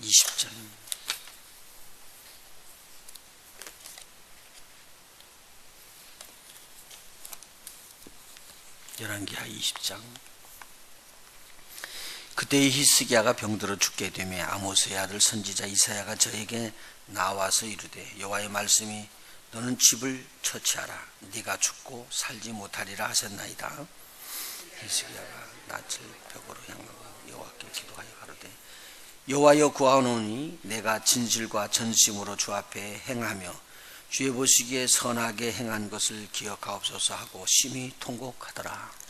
20장. 열왕기하 20장. 그때의 히스기야가 병들어 죽게 되며 아모스의 아들 선지자 이사야가 저에게 나와서 이르되 여호와의 말씀이 너는 집을 처치하라 네가 죽고 살지 못하리라 하셨나이다. 히스기야가 낯을 벽으로 향하고 여호와께 기도하여 가로되 여호와여 구하노니 내가 진실과 전심으로 주 앞에 행하며 주의 보시기에 선하게 행한 것을 기억하옵소서 하고 심히 통곡하더라.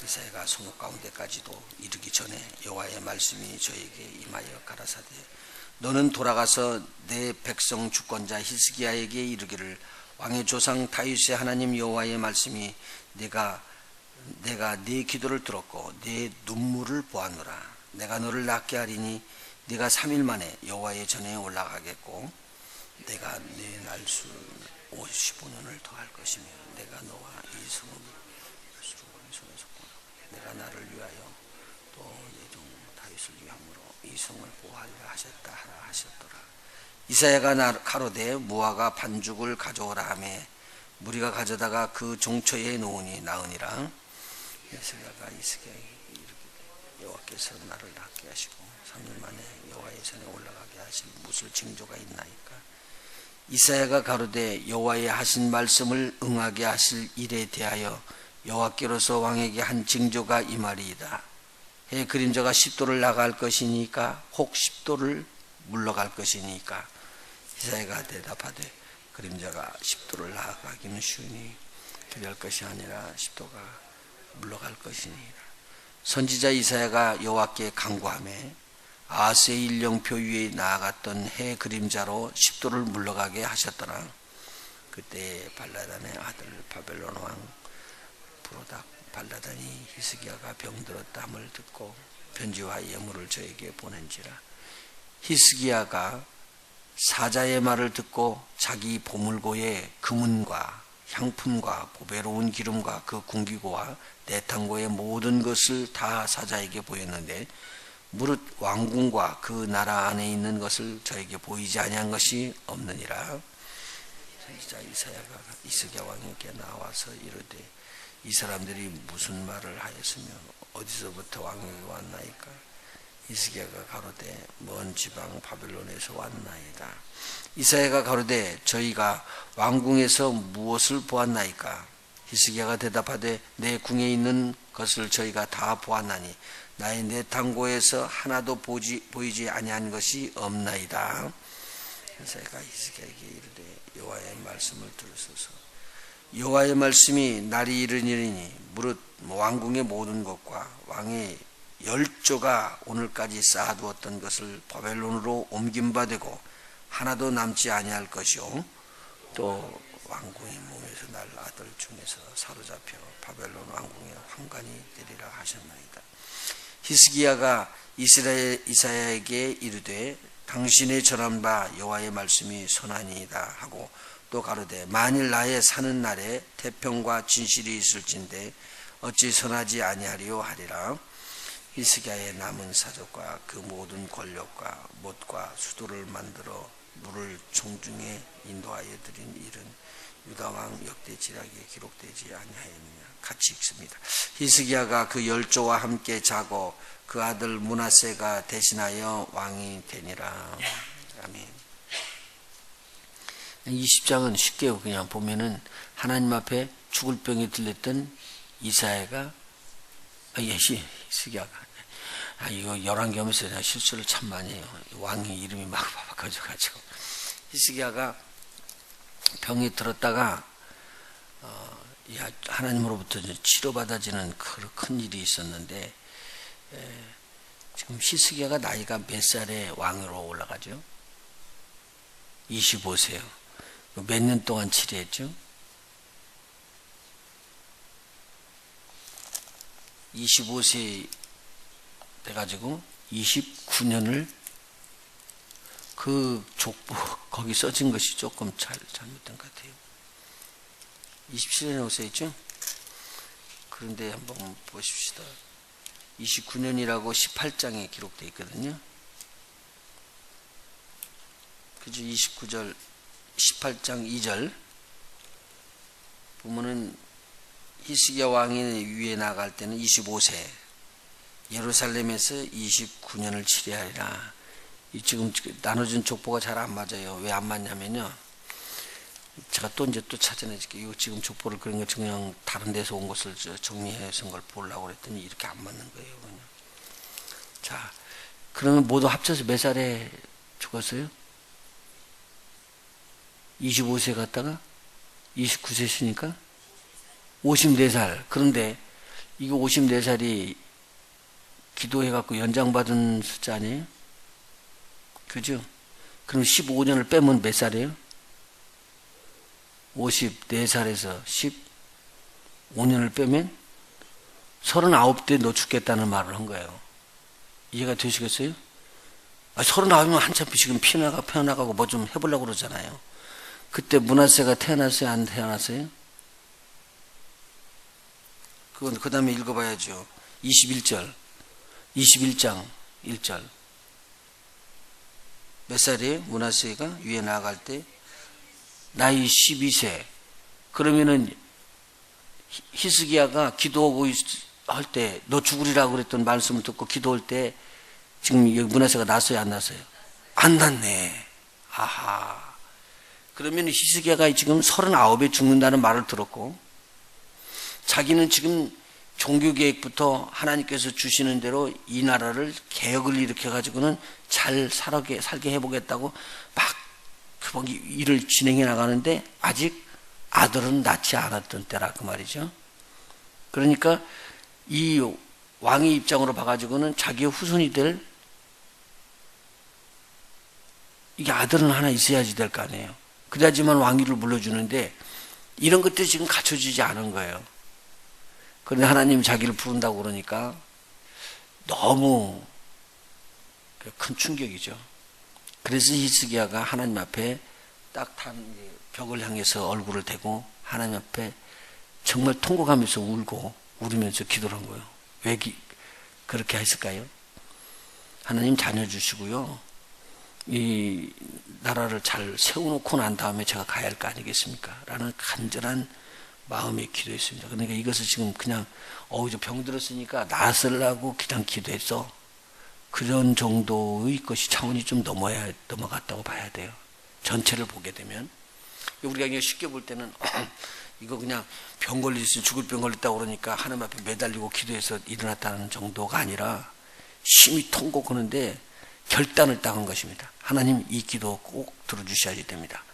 이사야가 성읍 가운데까지도 이르기 전에 여호와의 말씀이 저에게 임하여 가라사대 너는 돌아가서 내 백성 주권자 히스기야에게 이르기를 왕의 조상 다윗의 하나님 여호와의 말씀이 내가 네 기도를 들었고 네 눈물을 보았노라. 내가 너를 낫게 하리니 네가 3일 만에 여호와의 전에 올라가겠고 내가 네 날수 55년을 더할 것이며 내가 너와 이 성읍 내가 나를 위하여 또 내 종 다윗을 위함으로 이 성을 보호하려 하셨다 하라 하셨더라. 이사야가 가로되 무화과 반죽을 가져오라 하며 무리가 가져다가 그 종처에 놓으니 나으니라. 히스기야가 이스기야에게 이르기를 여호와께서 나를 낫게 하시고 3일 만에 여호와의 전에 올라가게 하실 무슨 징조가 있나이까. 이사야가 가로되 여호와의 하신 말씀을 응하게 하실 일에 대하여 여호와께로서 왕에게 한 징조가 이말이이다. 해 그림자가 10도를 나갈 것이니까 혹 10도를 물러갈 것이니까. 이사야가 대답하되 그림자가 10도를 나가기는 쉬우니 그리할 것이 아니라 10도가 물러갈 것이니라. 선지자 이사야가 여호와께 간구하며 아하스의 일령표 위에 나아갔던 해 그림자로 10도를 물러가게 하셨더라. 그때 발라단의 아들 바벨론 왕 브로닥 발라단이 히스기야가 병들었다 함을 듣고 편지와 예물을 저에게 보낸지라. 히스기야가 사자의 말을 듣고 자기 보물고에 금은과 향품과 보배로운 기름과 그 궁기고와 내탕고의 모든 것을 다 사자에게 보였는데 무릇 왕궁과 그 나라 안에 있는 것을 저에게 보이지 아니한 것이 없느니라. 선지자 이사야가 히스기야 왕에게 나와서 이르되 이 사람들이 무슨 말을 하였으며 어디서부터 왕에게 왔나이까. 히스기야가 가로되 먼 지방 바벨론에서 왔나이다. 이사야가 가로되 저희가 왕궁에서 무엇을 보았나이까. 히스기야가 대답하되 내 궁에 있는 것을 저희가 다 보았나니 나의 내탕고에서 하나도 보이지 아니한 것이 없나이다. 이사야가 히스기야에게 이르되 여호와의 말씀을 들으소서. 여호와의 말씀이 날이 이르니니 무릇 왕궁의 모든 것과 왕의 열조가 오늘까지 쌓아두었던 것을 바벨론으로 옮긴 바 되고 하나도 남지 아니할 것이요 또 왕궁의 몸에서 날 아들 중에서 사로잡혀 바벨론 왕궁의 환관이 되리라 하셨나이다. 히스기야가 이사야에게 이르되 당신의 전한 바 여호와의 말씀이 선하니이다 하고 또 가로되 만일 나의 사는 날에 태평과 진실이 있을진데 어찌 선하지 아니하리요 하리라. 히스기야의 남은 사족과 그 모든 권력과 못과 수도를 만들어 물을 총중에 인도하여 드린 일은 유다왕 역대지략에 기록되지 아니하였느냐. 같이 읽습니다. 히스기야가 그 열조와 함께 자고 그 아들 므낫세가 대신하여 왕이 되니라. 아멘. 20장은 쉽게 그냥 보면은 하나님 앞에 죽을 병에 들렸던 이사야가 히스기야가 이거 열왕기 하면서 내가 실수를 참 많이 해요. 왕의 이름이 막 바꿔져가지고 히스기야가 병이 들었다가 하나님으로부터 치료받아지는 큰 일이 있었는데 지금 히스기야가 나이가 몇 살에 왕으로 올라가죠? 25세요. 몇 년 동안 치료했죠? 25세 돼가지고 29년을 그 족보 거기 써진 것이 조금 잘못된 것 같아요. 27년에 오세요. 그런데 한번 보십시다. 29년이라고 18장에 기록되어 있거든요. 그죠? 29절, 18장 2절 보면은 히스기야 왕이 위에 나갈 때는 25세, 예루살렘에서 29년을 치리하리라. 이 지금 나눠준 족보가 잘 안 맞아요. 왜 안 맞냐면요. 제가 또 이제 또 찾아내줄게요. 이거 지금 족보를 그런 거 그냥 다른 데서 온 것을 정리해서 걸 보려고 그랬더니 이렇게 안 맞는 거예요. 그냥. 자, 그러면 모두 합쳐서 몇 살에 죽었어요? 25세 갔다가 29세시니까 54살. 그런데 이거 54살이 기도해갖고 연장받은 숫자 아니에요? 그죠? 그럼 15년을 빼면 몇 살이에요? 54살에서 15년을 빼면 39대 너 죽겠다는 말을 한 거예요. 이해가 되시겠어요? 39이면 한참 지금 피어나가고 뭐 좀 해보려고 그러잖아요. 그때 므낫세가 태어났어요? 안 태어났어요? 그건 그 다음에 읽어봐야죠. 21절. 21장 1절. 몇 살이에요? 므낫세가 위에 나아갈 때? 나이 12세. 그러면은 히스기야가 기도하고 할 때 너 죽으리라고 그랬던 말씀을 듣고 기도할 때 지금 여기 므낫세가 났어요? 안 났어요? 안 났네. 아하. 그러면 히스기야가 지금 39에 죽는다는 말을 들었고 자기는 지금 종교계획부터 하나님께서 주시는 대로 이 나라를 개혁을 일으켜가지고는 잘 살게 해보겠다고 막 일을 진행해 나가는데 아직 아들은 낳지 않았던 때라 그 말이죠. 그러니까 이 왕의 입장으로 봐가지고는 자기의 후손이 될 이게 아들은 하나 있어야지 될 거 아니에요. 그래야지만 왕위를 물려주는데 이런 것들이 지금 갖춰지지 않은 거예요. 그런데 하나님이 자기를 부른다고 그러니까 너무 큰 충격이죠. 그래서 히스기야가 하나님 앞에 딱 벽을 향해서 얼굴을 대고 하나님 앞에 정말 통곡하면서 울으면서 기도를 한 거예요. 왜 그렇게 했을까요? 하나님 자녀 주시고요. 이 나라를 잘 세워놓고 난 다음에 제가 가야 할 거 아니겠습니까? 라는 간절한 마음의 기도였습니다. 그러니까 이것을 지금 그냥 이제 병 들었으니까 나으려고 그냥 기도했어. 그런 정도의 것이 차원이 좀 넘어갔다고 봐야 돼요. 전체를 보게 되면. 우리가 그냥 쉽게 볼 때는 이거 그냥 병 걸리지 죽을 병 걸렸다고 그러니까 하나님 앞에 매달리고 기도해서 일어났다는 정도가 아니라 심히 통곡하는데 결단을 따은 것입니다. 하나님 이 기도 꼭 들어주셔야지 됩니다.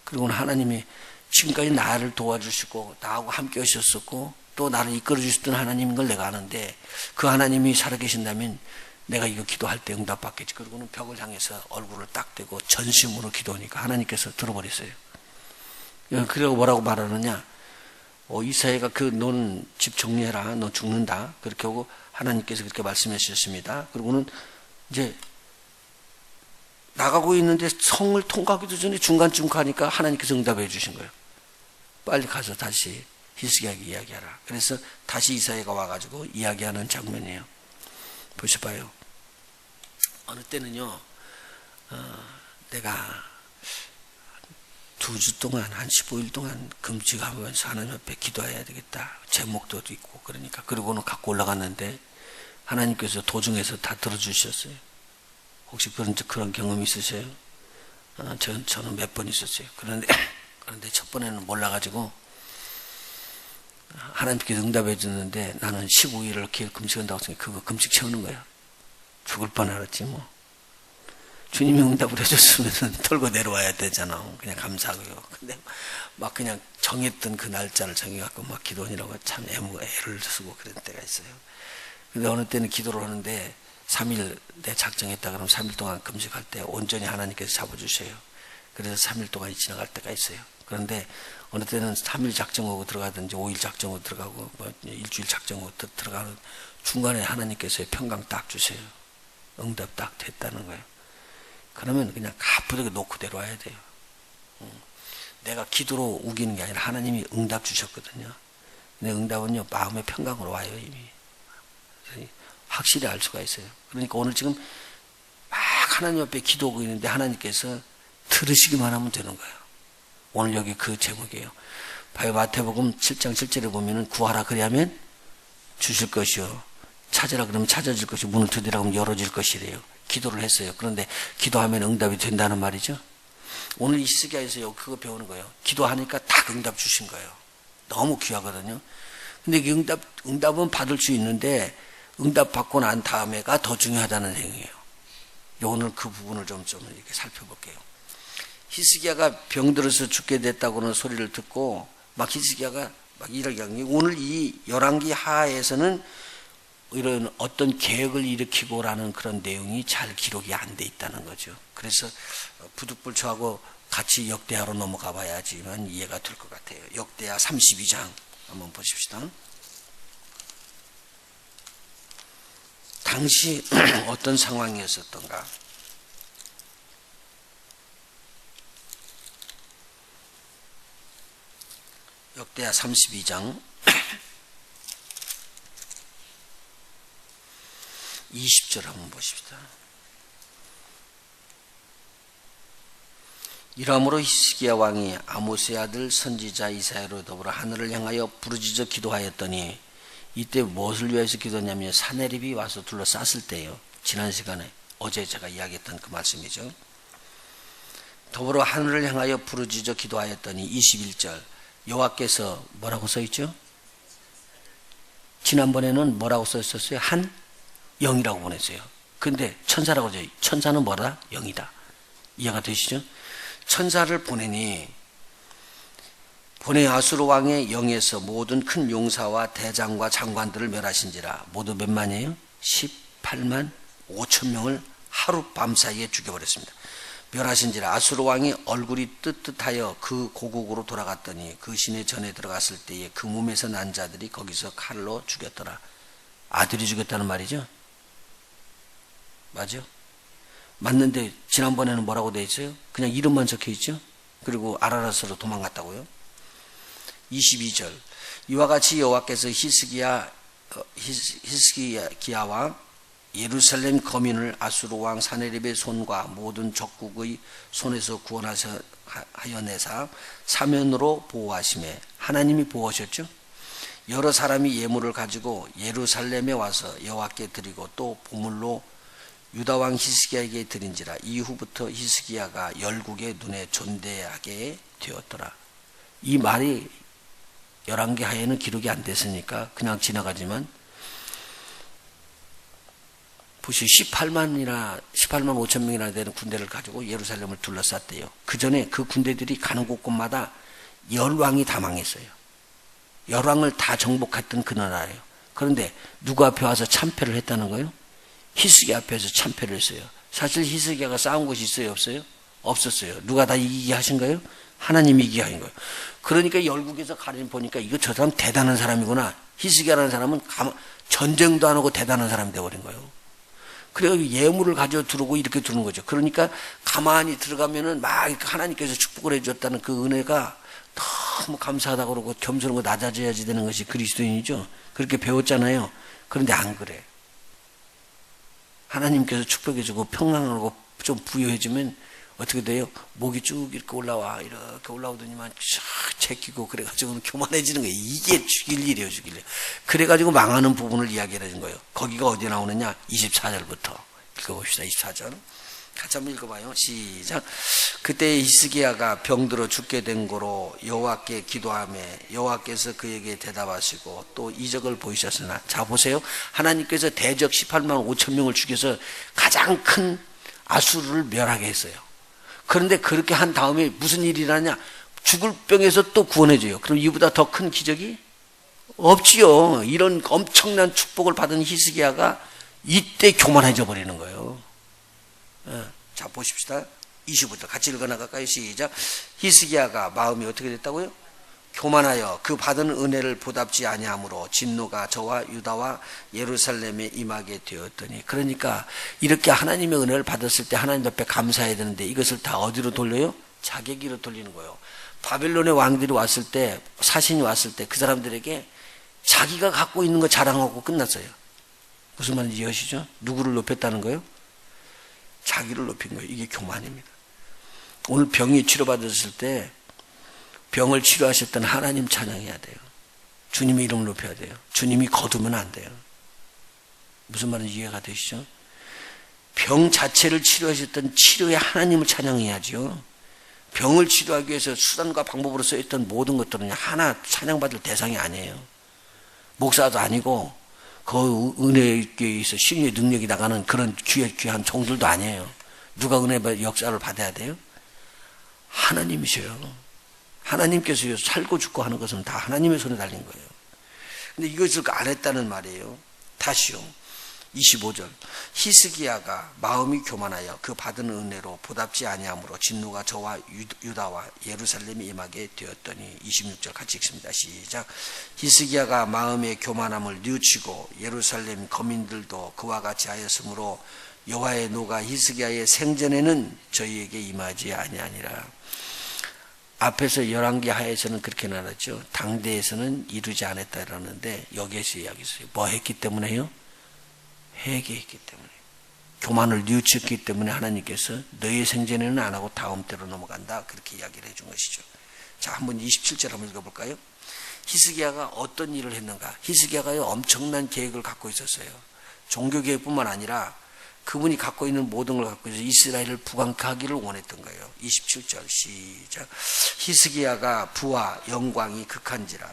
그리고는 하나님이 지금까지 나를 도와주시고 나하고 함께 하셨었고 또 나를 이끌어 주셨던 하나님인 걸 내가 아는데 그 하나님이 살아계신다면 내가 이거 기도할 때 응답받겠지. 그리고는 벽을 향해서 얼굴을 딱 대고 전심으로 기도하니까 하나님께서 들어버렸어요. 그리고 뭐라고 말하느냐? 이사야가 너는 집 정리해라. 너 죽는다. 그렇게 하고 하나님께서 그렇게 말씀해 주셨습니다. 그리고는 이제 나가고 있는데 성을 통과하기도 전에 중간쯤 가니까 하나님께서 응답해 주신 거예요. 빨리 가서 다시 히스기야에게 이야기하라. 그래서 다시 이사야가 와가지고 이야기하는 장면이에요. 보셔봐요. 어느 때는요, 내가 2주 동안, 한 15일 동안 금식하면서 하나님 앞에 기도해야 되겠다. 제목도 있고, 그러니까. 그리고는 갖고 올라갔는데, 하나님께서 도중에서 다 들어주셨어요. 혹시 그런 경험 있으세요? 저는 몇 번 있었어요. 그런데 첫 번에는 몰라가지고, 하나님께서 응답해 줬는데, 나는 15일을 금식한다고 생각해. 그거 금식 채우는 거야. 죽을 뻔 알았지, 뭐. 주님이 응답을 해줬으면 털고 내려와야 되잖아. 그냥 감사하고요. 근데 막 그냥 정했던 그 날짜를 정해갖고 막 기도원이라고 참 애를 쓰고 그런 때가 있어요. 근데 어느 때는 기도를 하는데 3일 내 작정했다 그러면 3일 동안 금식할 때 온전히 하나님께서 잡아주셔요. 그래서 3일 동안이 지나갈 때가 있어요. 그런데 어느 때는 3일 작정하고 들어가든지 5일 작정하고 들어가고 뭐 일주일 작정하고 들어가는 중간에 하나님께서 평강 딱 주세요. 응답 딱 됐다는 거예요. 그러면 그냥 가쁘게 놓고 내려와야 돼요. 내가 기도로 우기는 게 아니라 하나님이 응답 주셨거든요. 근데 응답은요, 마음의 평강으로 와요, 이미. 확실히 알 수가 있어요. 그러니까 오늘 지금 막 하나님 앞에 기도하고 있는데 하나님께서 들으시기만 하면 되는 거예요. 오늘 여기 그 제목이에요. 봐요. 마태복음 7장 7절에 보면은 구하라 그리하면 주실 것이요. 찾으라 그러면 찾아질 것이요. 문을 두드리라 그러면 열어질 것이래요. 기도를 했어요. 그런데 기도하면 응답이 된다는 말이죠. 오늘 이 히스기야에서 그거 배우는 거예요. 기도하니까 딱 응답 주신 거예요. 너무 귀하거든요. 근데 응답은 받을 수 있는데 응답 받고 난 다음에가 더 중요하다는 얘기예요. 오늘 그 부분을 좀 이렇게 살펴볼게요. 히스기야가 병들어서 죽게 됐다고는 소리를 듣고 막 히스기야가 막 이렇게 오늘 이 열왕기 하에서는 이런 어떤 계획을 일으키고라는 그런 내용이 잘 기록이 안 돼 있다는 거죠. 그래서 부득불초하고 같이 역대하로 넘어가 봐야지만 이해가 될 것 같아요. 역대하 32장 한번 보십시다. 당시 어떤 상황이었었던가. 역대하 32장 20절 한번 보십시다. 이러므로 히스기야 왕이 아모스의 아들 선지자 이사야로 더불어 하늘을 향하여 부르짖어 기도하였더니 이때 무엇을 위해서 기도했냐면 사내립이 와서 둘러쌌을 때예요. 지난 시간에 어제 제가 이야기했던 그 말씀이죠. 더불어 하늘을 향하여 부르짖어 기도하였더니 21절 여호와께서 뭐라고 써있죠? 지난번에는 뭐라고 써있었어요? 한 영이라고 보냈어요. 근데 천사라고 하죠. 천사는 뭐다? 영이다. 이해가 되시죠? 천사를 보내 아수르 왕의 영에서 모든 큰 용사와 대장과 장관들을 멸하신지라. 모두 몇만이에요? 18만 5천 명을 하루 밤 사이에 죽여버렸습니다. 멸하신지라. 아수르 왕이 얼굴이 뜨뜻하여 그 고국으로 돌아갔더니 그 시내 전에 들어갔을 때에 그 몸에서 난 자들이 거기서 칼로 죽였더라. 아들이 죽였다는 말이죠. 맞죠? 맞는데 지난번에는 뭐라고 되어 있어요? 그냥 이름만 적혀 있죠? 그리고 아라라스로 도망갔다고요? 22절 이와 같이 여호와께서 히스기야와 예루살렘 거민을 아수르 왕 사네립의 손과 모든 적국의 손에서 구원하여내사 사면으로 보호하시매. 하나님이 보호하셨죠? 여러 사람이 예물을 가지고 예루살렘에 와서 여호와께 드리고 또 보물로 유다왕 히스기야에게 드린지라. 이후부터 히스기야가 열국의 눈에 존대하게 되었더라. 이 말이 열왕기 하에는 기록이 안 됐으니까 그냥 지나가지만 보시오. 18만 5천 명이나 되는 군대를 가지고 예루살렘을 둘러쌌대요. 그 전에 그 군대들이 가는 곳곳마다 열왕이 다 망했어요. 열왕을 다 정복했던 그 나라예요. 그런데 누구 앞에 와서 참패를 했다는 거예요? 히스기야 앞에서 참패를 했어요. 사실 히스기야가 싸운 곳이 있어요? 없어요? 없었어요. 누가 다 이기게 하신 거예요? 하나님이 이기게 하신 거예요. 그러니까 열국에서 가려니 보니까 이거 저 사람 대단한 사람이구나. 히스기야라는 사람은 전쟁도 안 하고 대단한 사람이 되어버린 거예요. 그래서 예물을 가져 들어오고 이렇게 두는 거죠. 그러니까 가만히 들어가면은 막 하나님께서 축복을 해줬다는 그 은혜가 너무 감사하다고 그러고 겸손하고 낮아져야지 되는 것이 그리스도인이죠. 그렇게 배웠잖아요. 그런데 안 그래. 하나님께서 축복해주고 평안하고 좀 부여해주면 어떻게 돼요? 목이 쭉 이렇게 이렇게 올라오더니만 쫙 제끼고 그래가지고는 교만해지는 거예요. 이게 죽일 일이에요, 죽일 일. 그래가지고 망하는 부분을 이야기하는 거예요. 거기가 어디에 나오느냐? 24절부터 읽어봅시다. 24절. 같이 한번 읽어봐요. 시작. 그때 히스기야가 병들어 죽게 된 고로 여호와께 기도하며 여호와께서 그에게 대답하시고 또 이적을 보이셨으나. 자 보세요. 하나님께서 대적 18만 5천 명을 죽여서 가장 큰 아수르를 멸하게 했어요. 그런데 그렇게 한 다음에 무슨 일이 일어나냐? 죽을 병에서 또 구원해줘요. 그럼 이보다 더 큰 기적이 없지요. 이런 엄청난 축복을 받은 히스기야가 이때 교만해져 버리는 거예요. 자 보십시다. 20부터 같이 읽어나갈까요? 시작. 히스기야가 마음이 어떻게 됐다고요? 교만하여 그 받은 은혜를 보답지 아니하므로 진노가 저와 유다와 예루살렘에 임하게 되었더니. 그러니까 이렇게 하나님의 은혜를 받았을 때 하나님 앞에 감사해야 되는데 이것을 다 어디로 돌려요? 자객기로 돌리는 거예요. 바벨론의 왕들이 왔을 때, 사신이 왔을 때 그 사람들에게 자기가 갖고 있는 거 자랑하고 끝났어요. 무슨 말인지 이해하시죠? 누구를 높였다는 거예요? 자기를 높인 거예요. 이게 교만입니다. 오늘 병이 치료받았을 때 병을 치료하셨던 하나님 찬양해야 돼요. 주님의 이름을 높여야 돼요. 주님이 거두면 안 돼요. 무슨 말인지 이해가 되시죠? 병 자체를 치료하셨던 치료의 하나님을 찬양해야죠. 병을 치료하기 위해서 수단과 방법으로 쓰였던 모든 것들은 하나 찬양받을 대상이 아니에요. 목사도 아니고 그 은혜에 있어 신유의 능력이 나가는 그런 귀한 종들도 아니에요. 누가 은혜 역사를 받아야 돼요? 하나님이셔요. 하나님께서 살고 죽고 하는 것은 다 하나님의 손에 달린 거예요. 근데 이것을 안 했다는 말이에요. 다시요. 25절. 히스기야가 마음이 교만하여 그 받은 은혜로 보답지 아니하므로 진노가 저와 유다와 예루살렘에 임하게 되었더니 26절 같이 읽습니다. 시작. 히스기야가 마음의 교만함을 뉘우치고 예루살렘 거민들도 그와 같이 하였으므로 여호와의 노가 히스기야의 생전에는 저희에게 임하지 아니하니라. 앞에서 열왕기 하에서는 그렇게 나눴죠. 당대에서는 이루지 않았다 그러는데 여기에서 이야기했어요. 뭐 했기 때문에요? 회개했기 때문에. 교만을 뉘우쳤기 때문에 하나님께서 너의 생전에는 안 하고 다음 때로 넘어간다. 그렇게 이야기를 해준 것이죠. 자, 한번 27절 한번 읽어볼까요? 히스기야가 어떤 일을 했는가? 히스기야가요 엄청난 계획을 갖고 있었어요. 종교 계획뿐만 아니라 그분이 갖고 있는 모든 걸 갖고 있어서 이스라엘을 부강케하기를 원했던 거예요. 27절 시작. 히스기야가 부와 영광이 극한지라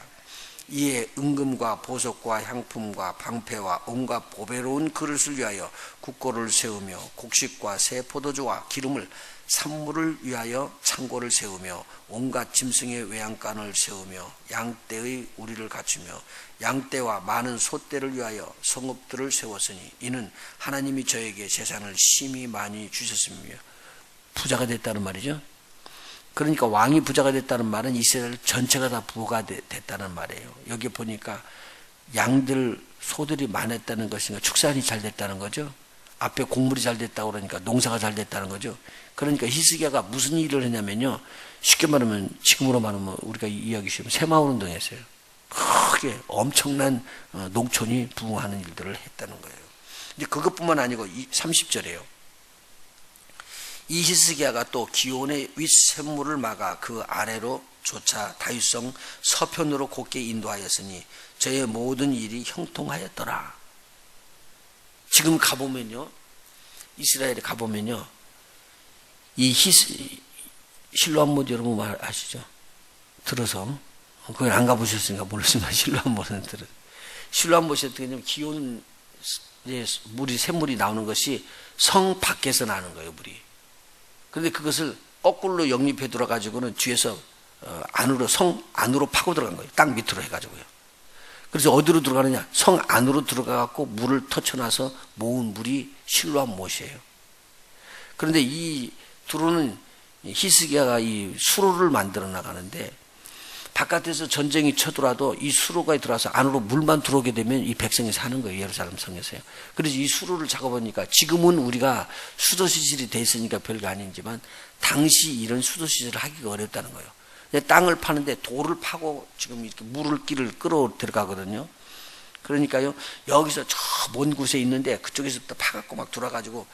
이에 은금과 보석과 향품과 방패와 온갖 보배로운 그릇을 위하여 국고를 세우며 곡식과 새 포도주와 기름을 산물을 위하여 창고를 세우며 온갖 짐승의 외양간을 세우며 양떼의 우리를 갖추며 양떼와 많은 소떼를 위하여 성읍들을 세웠으니 이는 하나님이 저에게 재산을 심히 많이 주셨으며 부자가 됐다는 말이죠. 그러니까 왕이 부자가 됐다는 말은 이스라엘 전체가 다 부가 됐다는 말이에요. 여기 보니까 양들, 소들이 많았다는 것인가 축산이 잘 됐다는 거죠. 앞에 곡물이 잘 됐다고 그러니까 농사가 잘 됐다는 거죠. 그러니까 히스기야가 무슨 일을 했냐면요. 쉽게 말하면 지금으로 말하면 우리가 이야기 쉬우면 새마을운동 했어요. 크게 엄청난 농촌이 부흥하는 일들을 했다는 거예요. 이제 그것뿐만 아니고 30절이에요. 이 히스기야가 또 기온의 윗샘물을 막아 그 아래로 조차 다윗성 서편으로 곧게 인도하였으니 저의 모든 일이 형통하였더라. 지금 가보면요, 이스라엘에 가보면요, 이 실로암못 여러분 말 아시죠? 들어서 그걸 안 가보셨으니까 모르지만 실로암못은 들어. 실로암못이 어떻게 되냐면 기온 물이 샘물이 나오는 것이 성 밖에서 나는 거예요, 물이. 그런데 그것을 거꾸로 역립해 들어가지고는 뒤에서 안으로 성 안으로 파고 들어간 거예요. 땅 밑으로 해가지고요. 그래서 어디로 들어가느냐? 성 안으로 들어가갖고 물을 터쳐놔서 모은 물이 실로암못이에요. 그런데 이 들어오는 히스기야가 이 수로를 만들어 나가는데 바깥에서 전쟁이 쳐들어와도 이 수로가 들어와서 안으로 물만 들어오게 되면 이 백성이 사는 거예요. 예루살렘 성에서요. 그래서 이 수로를 작업하니까 지금은 우리가 수도시설이 돼 있으니까 별거 아니지만 당시 이런 수도시설을 하기가 어렵다는 거예요. 땅을 파는데 돌을 파고 지금 이렇게 물길을 끌어 들어가거든요. 그러니까요. 여기서 저 먼 곳에 있는데 그쪽에서부터 파갖고 막 들어가지고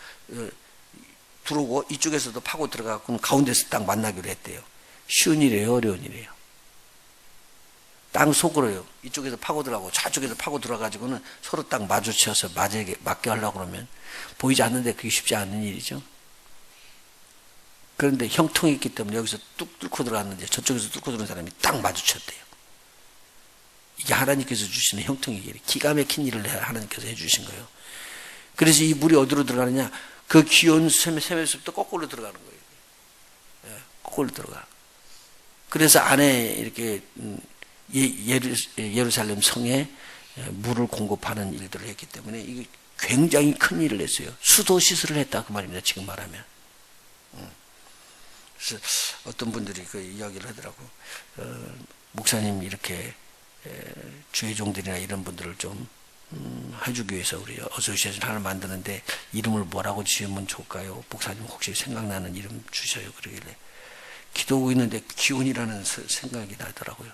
들어오고 이쪽에서도 파고 들어가고 가운데서 딱 만나기로 했대요. 쉬운 일이에요, 어려운 일이에요. 땅 속으로요. 이쪽에서 파고 들어가고 저쪽에서 파고 들어가지고는 서로 딱 마주쳐서 맞게 하려고 그러면 보이지 않는데 그게 쉽지 않은 일이죠. 그런데 형통이 있기 때문에 여기서 뚝 뚫고 들어갔는데 저쪽에서 뚫고 들어온 사람이 딱 마주쳤대요. 이게 하나님께서 주시는 형통이에요. 기가 막힌 일을 하나님께서 해주신 거예요. 그래서 이 물이 어디로 들어가느냐? 그 기온 샘에서부터 거꾸로 들어가는 거예요. 예, 거꾸로 들어가. 그래서 안에 이렇게 예루살렘 성에 물을 공급하는 일들을 했기 때문에 이게 굉장히 큰 일을 했어요. 수도 시설을 했다 그 말입니다. 지금 말하면. 그래서 어떤 분들이 그 이야기를 하더라고. 목사님 이렇게 주의 종들이나 이런 분들을 좀 해주기 위해서 우리 어소시에이션 하나 만드는데 이름을 뭐라고 지으면 좋을까요? 목사님 혹시 생각나는 이름 주셔요. 그러길래 기도하고 있는데 기온이라는 생각이 나더라고요.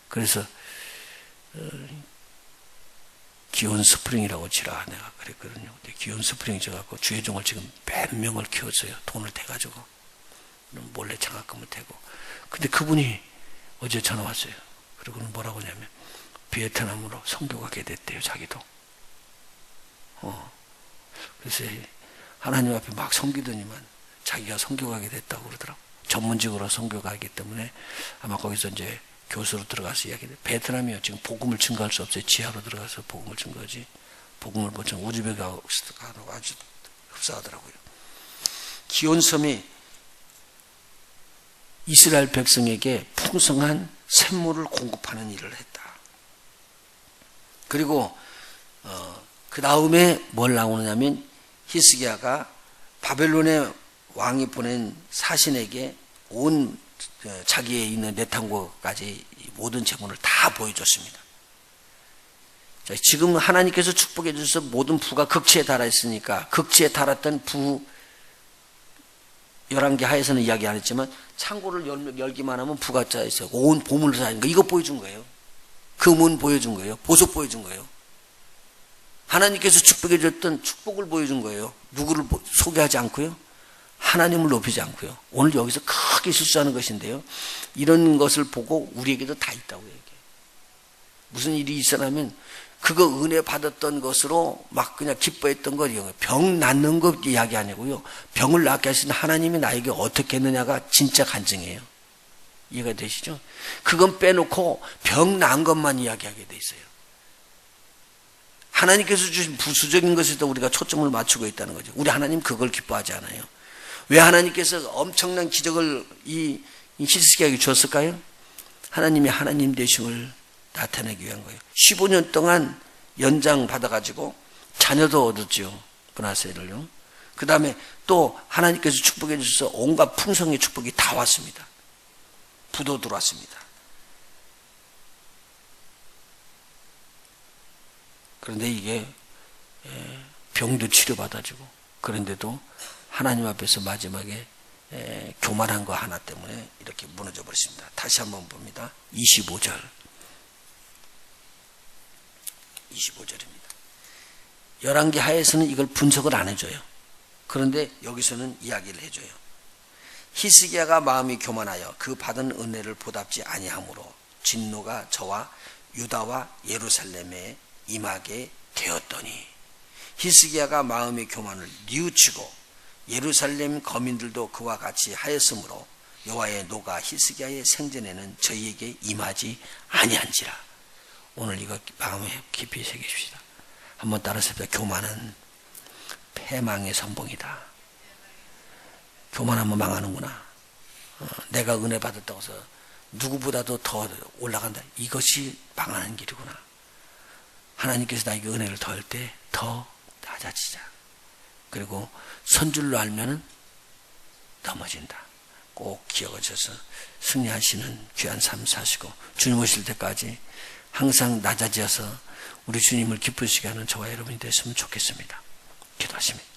그래서 기온 스프링이라고 지라 내가 그랬거든요. 근데 기온 스프링이 져갖고 주의 종을 지금 몇 명을 키웠어요. 돈을 대가지고. 몰래 장학금을 대고. 근데 그분이 어제 전화 왔어요. 그리고는 뭐라고 하냐면 베트남으로 선교 가게 됐대요. 자기도. 그래서 하나님 앞에 막 섬기더니만 자기가 선교 가게 됐다고 그러더라고. 전문직으로 선교 가기 때문에 아마 거기서 이제 교수로 들어가서 이야기해. 베트남이요. 지금 복음을 증거할 수 없어요. 지하로 들어가서 복음을 증거하지. 복음을 보통 우즈베크하고 아주 흡사하더라고요. 기온섬이 이스라엘 백성에게 풍성한 샘물을 공급하는 일을 했다. 그리고 그 다음에 뭘 나오느냐면 히스기야가 바벨론의 왕이 보낸 사신에게 온 자기에 있는 내탕고까지 모든 재물을 다 보여줬습니다. 자, 지금 하나님께서 축복해 주셔서 모든 부가 극치에 달아 있으니까 극치에 달았던 부 11개 하에서는 이야기 안 했지만 창고를 열기만 하면 부가 짜 있어요. 온 보물을 쌓이는 거. 이거 보여준 거예요. 금은 보여준 거예요. 보석 보여준 거예요. 하나님께서 축복해 줬던 축복을 보여준 거예요. 누구를 소개하지 않고요. 하나님을 높이지 않고요. 오늘 여기서 크게 실수하는 것인데요. 이런 것을 보고 우리에게도 다 있다고요. 이게. 무슨 일이 있어나면 그거 은혜 받았던 것으로 막 그냥 기뻐했던 거, 병 낫는 것 이야기 아니고요. 병을 낫게 하시는 하나님이 나에게 어떻게 했느냐가 진짜 간증이에요. 이해가 되시죠? 그건 빼놓고 병 난 것만 이야기하게 돼 있어요. 하나님께서 주신 부수적인 것에도 우리가 초점을 맞추고 있다는 거죠. 우리 하나님 그걸 기뻐하지 않아요. 왜 하나님께서 엄청난 기적을 이 히스기야에게 줬을까요? 하나님이 하나님 되심을 나타내기 위한 거예요. 15년 동안 연장 받아가지고 자녀도 얻었죠. 브나세를요. 그 다음에 또 하나님께서 축복해 주셔서 온갖 풍성의 축복이 다 왔습니다. 부도 들어왔습니다. 그런데 이게 병도 치료받아주고 그런데도 하나님 앞에서 마지막에 교만한 거 하나 때문에 이렇게 무너져 버렸습니다. 다시 한번 봅니다. 25절입니다. 11개 하에서는 이걸 분석을 안 해줘요. 그런데 여기서는 이야기를 해줘요. 히스기야가 마음이 교만하여 그 받은 은혜를 보답지 아니하므로 진노가 저와 유다와 예루살렘에 임하게 되었더니 히스기야가 마음의 교만을 뉘우치고 예루살렘 거민들도 그와 같이 하였으므로 여호와의 노가 히스기야의 생전에는 저희에게 임하지 아니한지라. 오늘 이거 마음에 깊이 새기십시다. 한번 따라서 교만은 패망의 선봉이다. 교만하면 망하는구나. 내가 은혜 받았다고 해서 누구보다도 더 올라간다. 이것이 망하는 길이구나. 하나님께서 나에게 은혜를 더할 때 더 낮아지자. 그리고 선줄로 알면은 넘어진다. 꼭 기억하셔서 승리하시는 귀한 삶 사시고 주님 오실 때까지 항상 낮아져서 우리 주님을 기쁘시게 하는 저와 여러분이 됐으면 좋겠습니다. 기도하십니다.